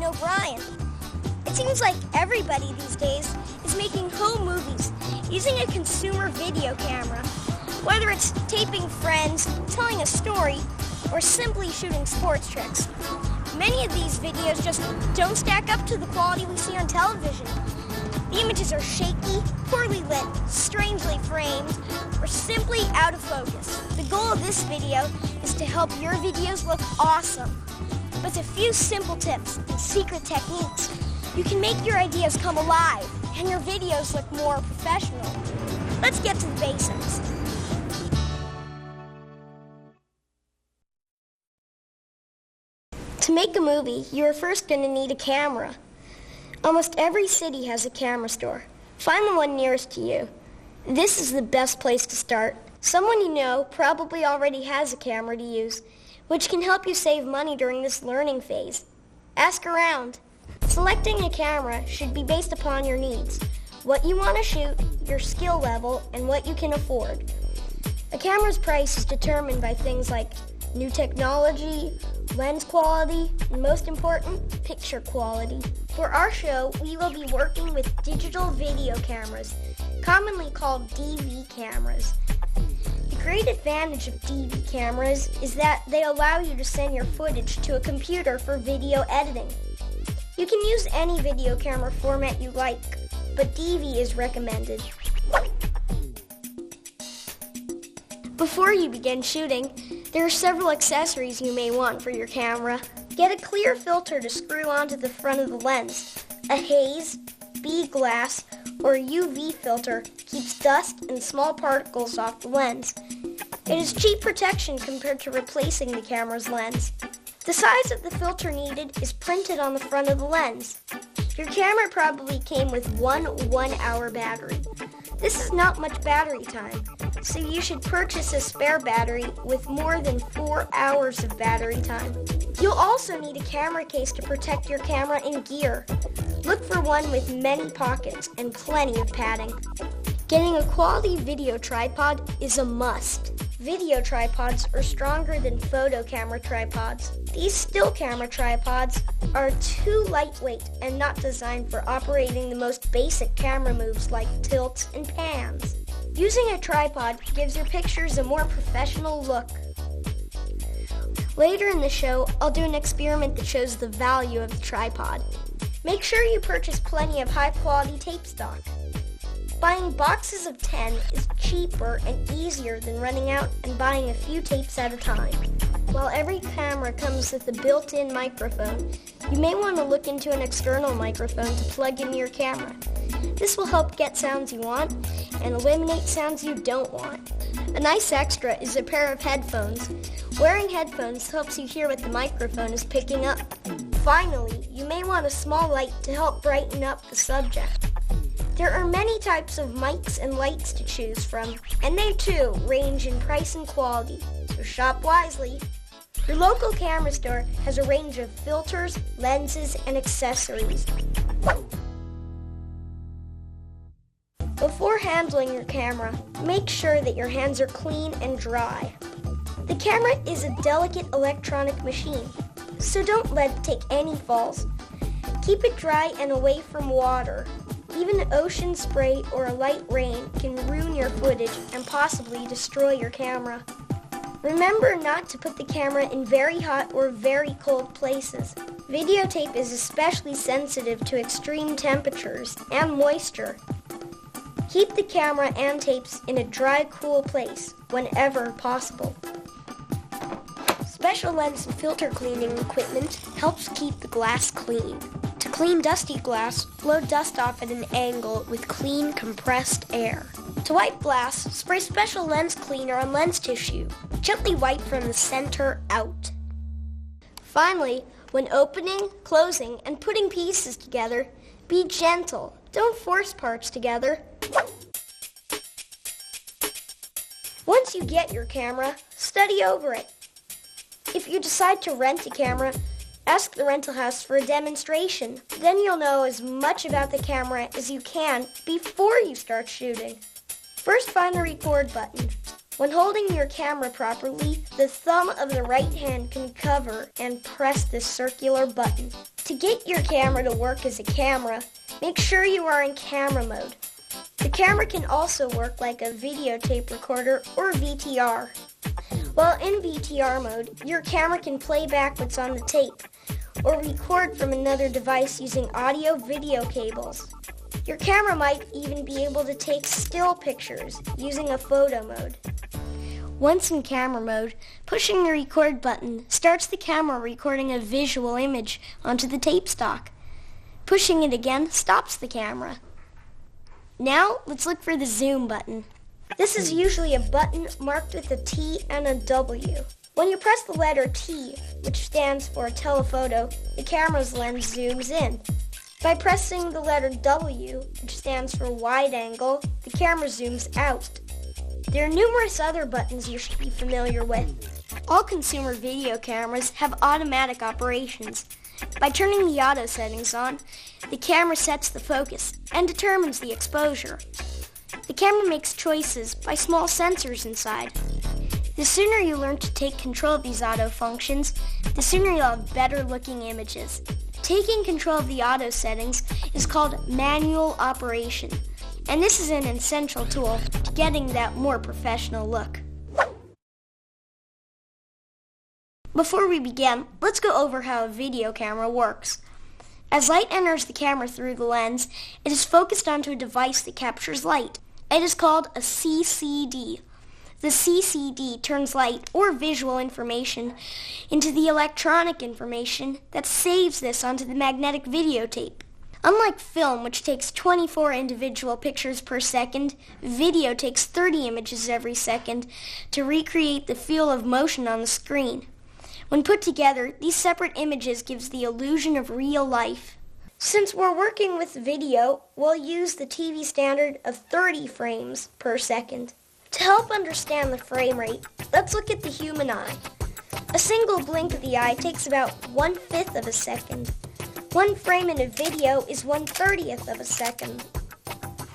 Logan O'Brien. It seems like everybody these days is making home movies using a consumer video camera. Whether it's taping friends, telling a story, or simply shooting sports tricks. Many of these videos just don't stack up to the quality we see on television. The images are shaky, poorly lit, strangely framed, or simply out of focus. The goal of this video is to help your videos look awesome. With a few simple tips and secret techniques, you can make your ideas come alive and your videos look more professional. Let's get to the basics. To make a movie, you are first going to need a camera. Almost every city has a camera store. Find the one nearest to you. This is the best place to start. Someone you know probably already has a camera to use, which can help you save money during this learning phase. Ask around. Selecting a camera should be based upon your needs, what you want to shoot, your skill level, and what you can afford. A camera's price is determined by things like new technology, lens quality, and most important, picture quality. For our show, we will be working with digital video cameras, commonly called DV cameras. The great advantage of DV cameras is that they allow you to send your footage to a computer for video editing. You can use any video camera format you like, but DV is recommended. Before you begin shooting, there are several accessories you may want for your camera. Get a clear filter to screw onto the front of the lens. A haze, B glass, or UV filter keeps dust and small particles off the lens. It is cheap protection compared to replacing the camera's lens. The size of the filter needed is printed on the front of the lens. Your camera probably came with one 1-hour battery. This is not much battery time, so you should purchase a spare battery with more than 4 hours of battery time. You'll also need a camera case to protect your camera and gear. Look for one with many pockets and plenty of padding. Getting a quality video tripod is a must. Video tripods are stronger than photo camera tripods. These still camera tripods are too lightweight and not designed for operating the most basic camera moves like tilts and pans. Using a tripod gives your pictures a more professional look. Later in the show, I'll do an experiment that shows the value of the tripod. Make sure you purchase plenty of high-quality tape stock. Buying boxes of 10 is cheaper and easier than running out and buying a few tapes at a time. While every camera comes with a built-in microphone, you may want to look into an external microphone to plug into your camera. This will help get sounds you want and eliminate sounds you don't want. A nice extra is a pair of headphones. Wearing headphones helps you hear what the microphone is picking up. Finally, you may want a small light to help brighten up the subject. There are many types of mics and lights to choose from, and they too range in price and quality, so shop wisely. Your local camera store has a range of filters, lenses, and accessories. Before handling your camera, make sure that your hands are clean and dry. The camera is a delicate electronic machine, so don't let it take any falls. Keep it dry and away from water. Even ocean spray or a light rain can ruin your footage and possibly destroy your camera. Remember not to put the camera in very hot or very cold places. Videotape is especially sensitive to extreme temperatures and moisture. Keep the camera and tapes in a dry, cool place whenever possible. Special lens and filter cleaning equipment helps keep the glass clean. To clean dusty glass, blow dust off at an angle with clean, compressed air. To wipe glass, spray special lens cleaner on lens tissue. Gently wipe from the center out. Finally, when opening, closing, and putting pieces together, be gentle. Don't force parts together. Once you get your camera, study over it. If you decide to rent a camera, ask the rental house for a demonstration. Then you'll know as much about the camera as you can before you start shooting. First, find the record button. When holding your camera properly, the thumb of the right hand can cover and press this circular button. To get your camera to work as a camera, make sure you are in camera mode. The camera can also work like a videotape recorder or VTR. While in VTR mode, your camera can play back what's on the tape or record from another device using audio-video cables. Your camera might even be able to take still pictures using a photo mode. Once in camera mode, pushing the record button starts the camera recording a visual image onto the tape stock. Pushing it again stops the camera. Now, let's look for the zoom button. This is usually a button marked with a T and a W. When you press the letter T, which stands for telephoto, the camera's lens zooms in. By pressing the letter W, which stands for wide angle, the camera zooms out. There are numerous other buttons you should be familiar with. All consumer video cameras have automatic operations. By turning the auto settings on, the camera sets the focus and determines the exposure. The camera makes choices by small sensors inside. The sooner you learn to take control of these auto functions, the sooner you'll have better looking images. Taking control of the auto settings is called manual operation, and this is an essential tool to getting that more professional look. Before we begin, let's go over how a video camera works. As light enters the camera through the lens, it is focused onto a device that captures light. It is called a CCD. The CCD turns light or visual information into the electronic information that saves this onto the magnetic videotape. Unlike film, which takes 24 individual pictures per second, video takes 30 images every second to recreate the feel of motion on the screen. When put together, these separate images gives the illusion of real life. Since we're working with video, we'll use the TV standard of 30 frames per second. To help understand the frame rate, let's look at the human eye. A single blink of the eye takes about 1/5 of a second. One frame in a video is 1/30th of a second.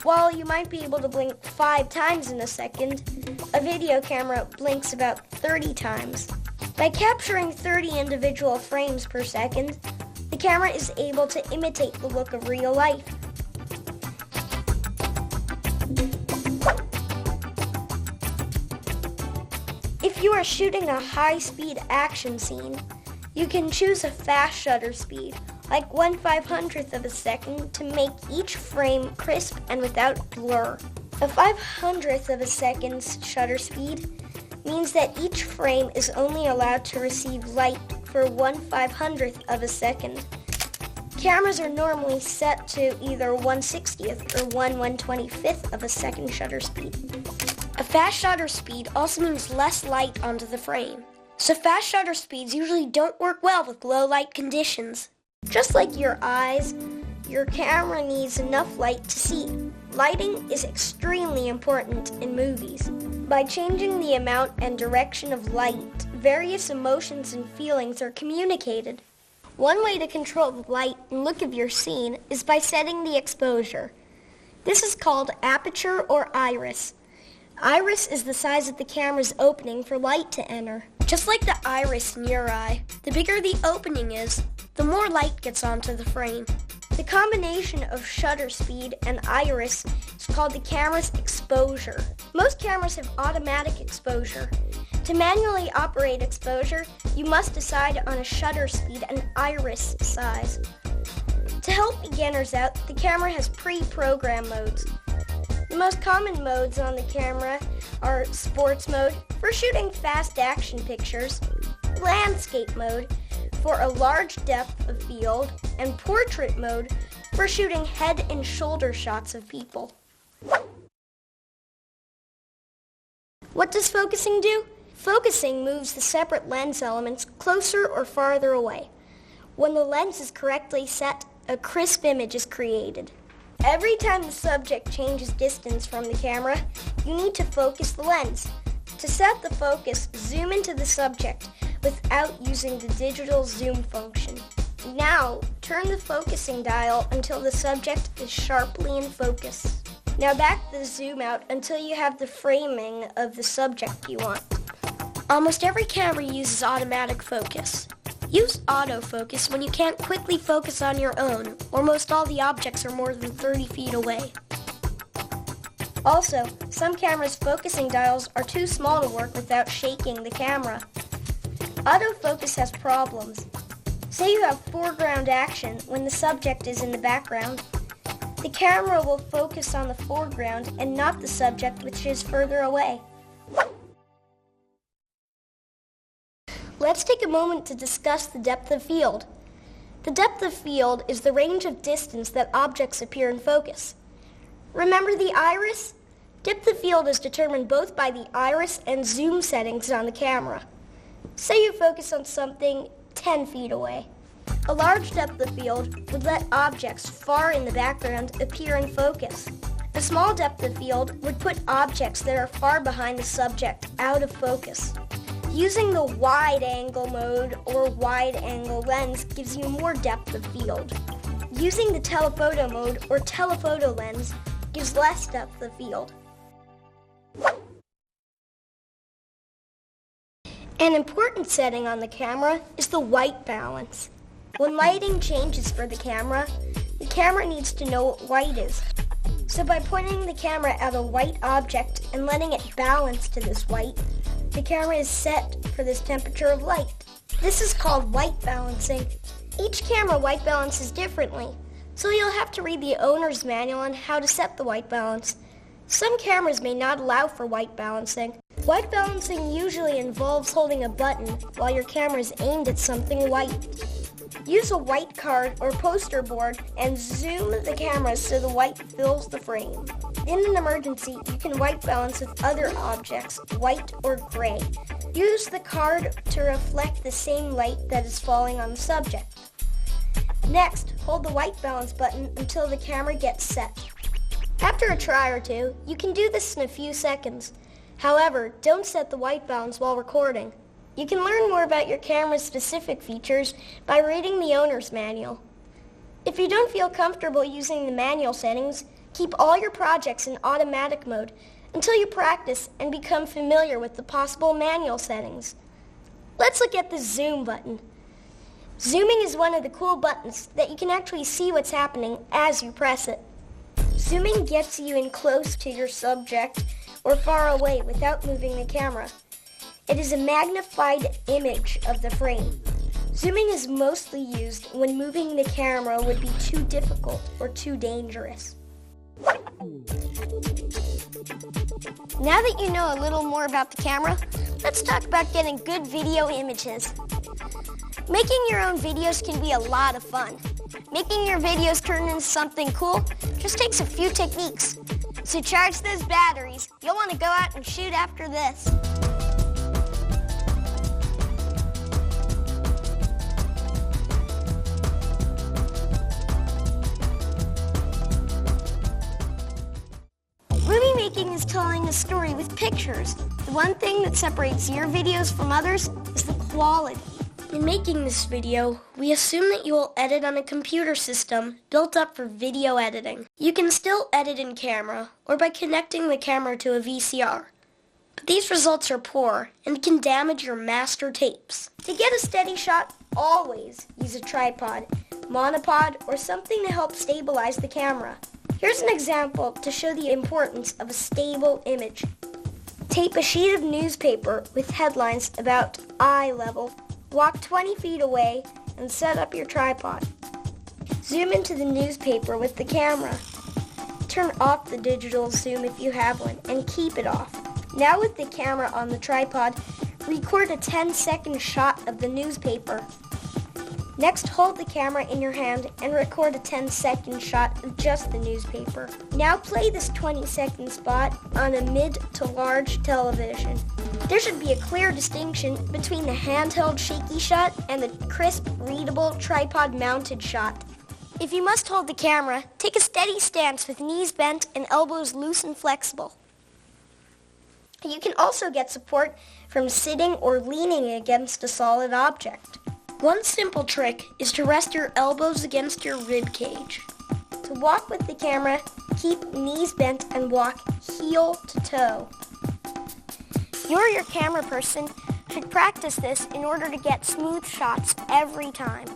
While you might be able to blink 5 times in a second, a video camera blinks about 30 times. By capturing 30 individual frames per second, the camera is able to imitate the look of real life. If you are shooting a high-speed action scene, you can choose a fast shutter speed, like 1/500th of a second, to make each frame crisp and without blur. A 500th of a second's shutter speed means that each frame is only allowed to receive light for 1/500th of a second. Cameras are normally set to either 1/60th or 1/125th of a second shutter speed. A fast shutter speed also means less light onto the frame. So fast shutter speeds usually don't work well with low light conditions. Just like your eyes, your camera needs enough light to see. Lighting is extremely important in movies. By changing the amount and direction of light, various emotions and feelings are communicated. One way to control the light and look of your scene is by setting the exposure. This is called aperture or iris. Iris is the size of the camera's opening for light to enter. Just like the iris in your eye, the bigger the opening is, the more light gets onto the frame. The combination of shutter speed and iris is called the camera's exposure. Most cameras have automatic exposure. To manually operate exposure, you must decide on a shutter speed and iris size. To help beginners out, the camera has pre-programmed modes. The most common modes on the camera are sports mode for shooting fast action pictures, landscape mode for a large depth of field, and portrait mode for shooting head and shoulder shots of people. What does focusing do? Focusing moves the separate lens elements closer or farther away. When the lens is correctly set, a crisp image is created. Every time the subject changes distance from the camera, you need to focus the lens. To set the focus, zoom into the subject without using the digital zoom function. Now, turn the focusing dial until the subject is sharply in focus. Now back the zoom out until you have the framing of the subject you want. Almost every camera uses automatic focus. Use autofocus when you can't quickly focus on your own, or most all the objects are more than 30 feet away. Also, some cameras' focusing dials are too small to work without shaking the camera. Autofocus has problems. Say you have foreground action when the subject is in the background. The camera will focus on the foreground and not the subject, which is further away. Let's take a moment to discuss the depth of field. The depth of field is the range of distance that objects appear in focus. Remember the iris? Depth of field is determined both by the iris and zoom settings on the camera. Say you focus on something 10 feet away. A large depth of field would let objects far in the background appear in focus. A small depth of field would put objects that are far behind the subject out of focus. Using the wide-angle mode or wide-angle lens gives you more depth of field. Using the telephoto mode or telephoto lens gives less depth of field. An important setting on the camera is the white balance. When lighting changes for the camera needs to know what white is. So by pointing the camera at a white object and letting it balance to this white, the camera is set for this temperature of light. This is called white balancing. Each camera white balances differently, so you'll have to read the owner's manual on how to set the white balance. Some cameras may not allow for white balancing. White balancing usually involves holding a button while your camera is aimed at something white. Use a white card or poster board and zoom the camera so the white fills the frame. In an emergency, you can white balance with other objects, white or gray. Use the card to reflect the same light that is falling on the subject. Next, hold the white balance button until the camera gets set. After a try or two, you can do this in a few seconds. However, don't set the white balance while recording. You can learn more about your camera's specific features by reading the owner's manual. If you don't feel comfortable using the manual settings, keep all your projects in automatic mode until you practice and become familiar with the possible manual settings. Let's look at the zoom button. Zooming is one of the cool buttons that you can actually see what's happening as you press it. Zooming gets you in close to your subject or far away without moving the camera. It is a magnified image of the frame. Zooming is mostly used when moving the camera would be too difficult or too dangerous. Now that you know a little more about the camera, let's talk about getting good video images. Making your own videos can be a lot of fun. Making your videos turn into something cool just takes a few techniques. So charge those batteries. You'll want to go out and shoot after this. Movie making is telling a story with pictures. The one thing that separates your videos from others is the quality. In making this video, we assume that you will edit on a computer system built up for video editing. You can still edit in camera or by connecting the camera to a VCR. But these results are poor and can damage your master tapes. To get a steady shot, always use a tripod, monopod, or something to help stabilize the camera. Here's an example to show the importance of a stable image. Tape a sheet of newspaper with headlines about eye level. Walk 20 feet away and set up your tripod. Zoom into the newspaper with the camera. Turn off the digital zoom if you have one and keep it off. Now with the camera on the tripod, record a 10-second shot of the newspaper. Next, hold the camera in your hand and record a 10-second shot of just the newspaper. Now play this 20-second spot on a mid to large television. There should be a clear distinction between the handheld shaky shot and the crisp, readable, tripod-mounted shot. If you must hold the camera, take a steady stance with knees bent and elbows loose and flexible. You can also get support from sitting or leaning against a solid object. One simple trick is to rest your elbows against your rib cage. To walk with the camera, keep knees bent and walk heel to toe. You're your camera person, should practice this in order to get smooth shots every time.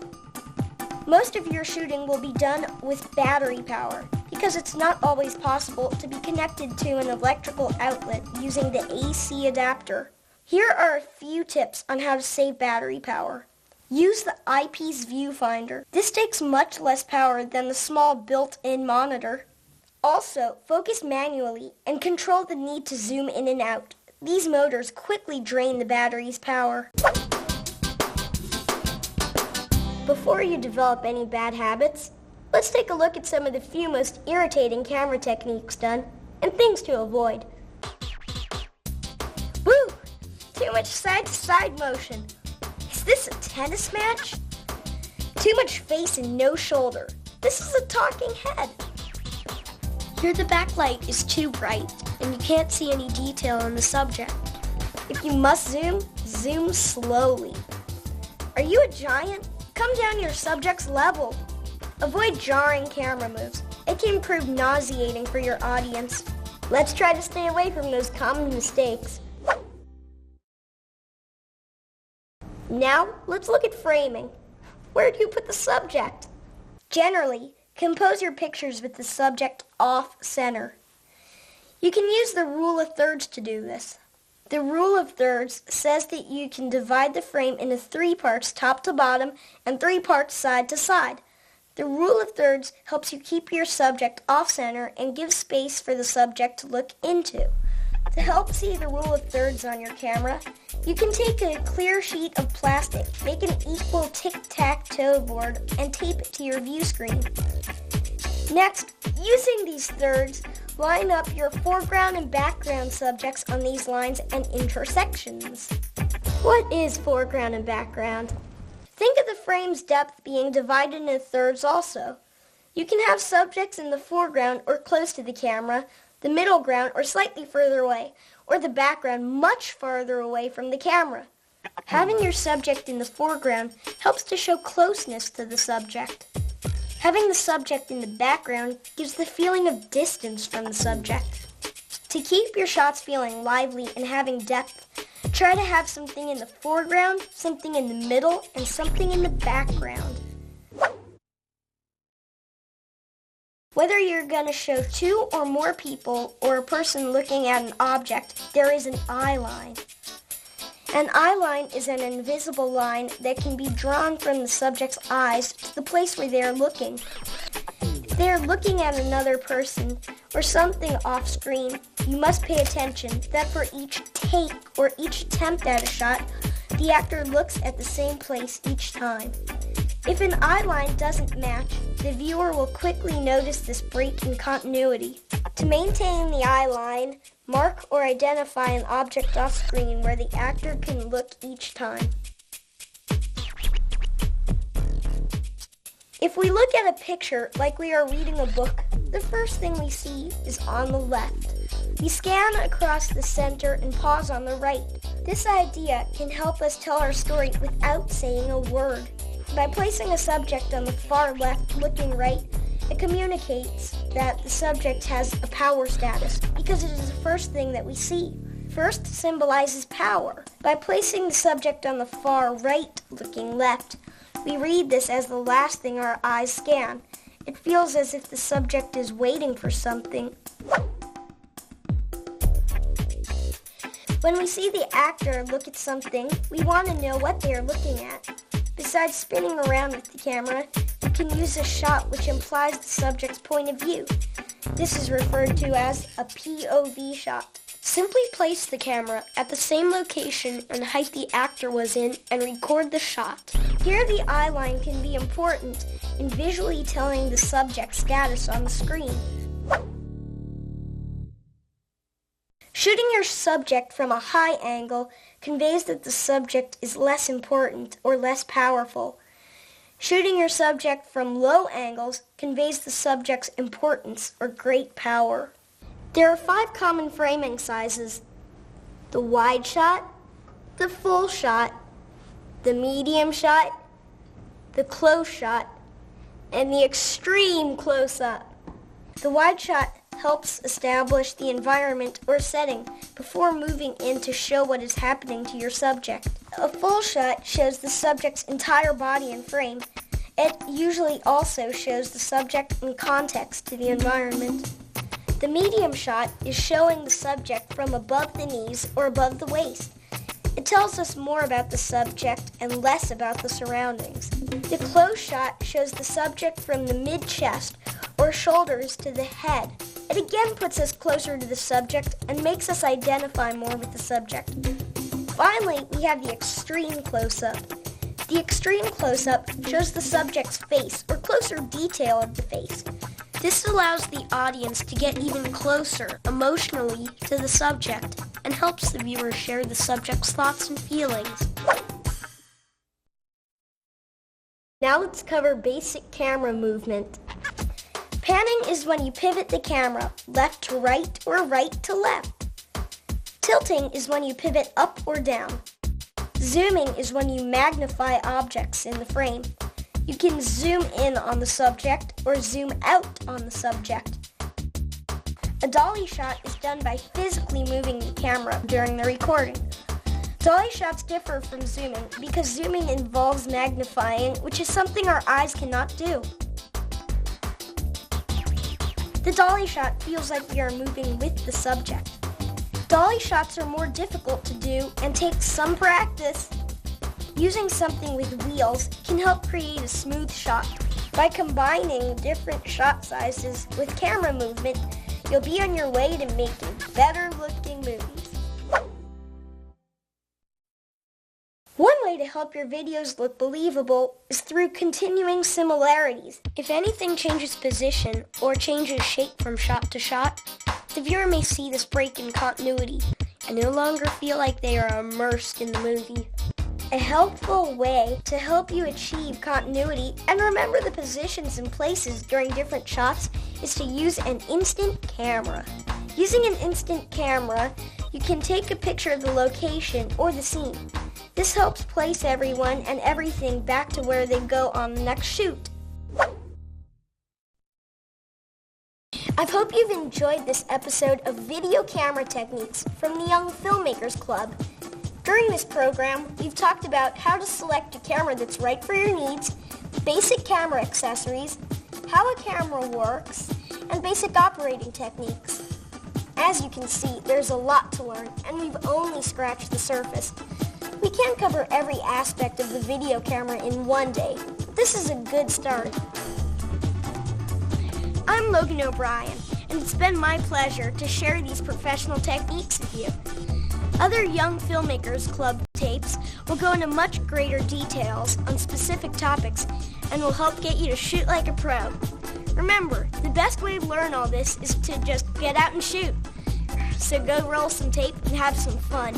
Most of your shooting will be done with battery power because it's not always possible to be connected to an electrical outlet using the AC adapter. Here are a few tips on how to save battery power. Use the eyepiece viewfinder. This takes much less power than the small built-in monitor. Also, focus manually and control the need to zoom in and out. These motors quickly drain the battery's power. Before you develop any bad habits, let's take a look at some of the few most irritating camera techniques done and things to avoid. Woo! Too much side-to-side motion. Is this a tennis match? Too much face and no shoulder. This is a talking head. Here the backlight is too bright and you can't see any detail in the subject. If you must zoom, zoom slowly. Are you a giant? Come down your subject's level. Avoid jarring camera moves. It can prove nauseating for your audience. Let's try to stay away from those common mistakes. Now, let's look at framing. Where do you put the subject? Generally, compose your pictures with the subject off-center. You can use the rule of thirds to do this. The rule of thirds says that you can divide the frame into 3 parts top to bottom and 3 parts side to side. The rule of thirds helps you keep your subject off-center and gives space for the subject to look into. To help see the rule of thirds on your camera, you can take a clear sheet of plastic, make an equal tic-tac-toe board, and tape it to your view screen. Next, using these thirds, line up your foreground and background subjects on these lines and intersections. What is foreground and background? Think of the frame's depth being divided into thirds also. You can have subjects in the foreground or close to the camera, the middle ground or slightly further away, or the background much farther away from the camera. Having your subject in the foreground helps to show closeness to the subject. Having the subject in the background gives the feeling of distance from the subject. To keep your shots feeling lively and having depth, try to have something in the foreground, something in the middle, and something in the background. Whether you're going to show 2 or more people or a person looking at an object, there is an eye line. An eye line is an invisible line that can be drawn from the subject's eyes to the place where they are looking. If they are looking at another person or something off screen, you must pay attention that for each take or each attempt at a shot, the actor looks at the same place each time. If an eye line doesn't match, the viewer will quickly notice this break in continuity. To maintain the eye line, mark or identify an object off screen where the actor can look each time. If we look at a picture like we are reading a book, the first thing we see is on the left. We scan across the center and pause on the right. This idea can help us tell our story without saying a word. By placing a subject on the far left looking right, it communicates that the subject has a power status because it is the first thing that we see. First symbolizes power. By placing the subject on the far right looking left, we read this as the last thing our eyes scan. It feels as if the subject is waiting for something. When we see the actor look at something, we want to know what they are looking at. Besides spinning around with the camera, you can use a shot which implies the subject's point of view. This is referred to as a POV shot. Simply place the camera at the same location and height the actor was in and record the shot. Here the eye line can be important in visually telling the subject's status on the screen. Shooting your subject from a high angle conveys that the subject is less important or less powerful. Shooting your subject from low angles conveys the subject's importance or great power. There are 5 common framing sizes: the wide shot, the full shot, the medium shot, the close shot, and the extreme close-up. The wide shot helps establish the environment or setting before moving in to show what is happening to your subject. A full shot shows the subject's entire body and frame. It usually also shows the subject in context to the environment. The medium shot is showing the subject from above the knees or above the waist. It tells us more about the subject and less about the surroundings. The close shot shows the subject from the mid-chest or shoulders to the head. It again puts us closer to the subject and makes us identify more with the subject. Finally, we have the extreme close-up. The extreme close-up shows the subject's face or closer detail of the face. This allows the audience to get even closer emotionally to the subject and helps the viewer share the subject's thoughts and feelings. Now let's cover basic camera movement. Panning is when you pivot the camera left to right or right to left. Tilting is when you pivot up or down. Zooming is when you magnify objects in the frame. You can zoom in on the subject or zoom out on the subject. A dolly shot is done by physically moving the camera during the recording. Dolly shots differ from zooming because zooming involves magnifying, which is something our eyes cannot do. The dolly shot feels like we are moving with the subject. Dolly shots are more difficult to do and take some practice. Using something with wheels can help create a smooth shot. By combining different shot sizes with camera movement, you'll be on your way to making better-looking movies. One way to help your videos look believable is through continuing similarities. If anything changes position or changes shape from shot to shot, the viewer may see this break in continuity and no longer feel like they are immersed in the movie. A helpful way to help you achieve continuity and remember the positions and places during different shots is to use an instant camera. Using an instant camera, you can take a picture of the location or the scene. This helps place everyone and everything back to where they go on the next shoot. I hope you've enjoyed this episode of Video Camera Techniques from the Young Filmmakers Club. During this program, we've talked about how to select a camera that's right for your needs, basic camera accessories, how a camera works, and basic operating techniques. As you can see, there's a lot to learn, and we've only scratched the surface. We can't cover every aspect of the video camera in one day, but this is a good start. I'm Logan O'Brien, and it's been my pleasure to share these professional techniques with you. Other Young Filmmakers Club tapes will go into much greater details on specific topics and will help get you to shoot like a pro. Remember, the best way to learn all this is to just get out and shoot. So go roll some tape and have some fun.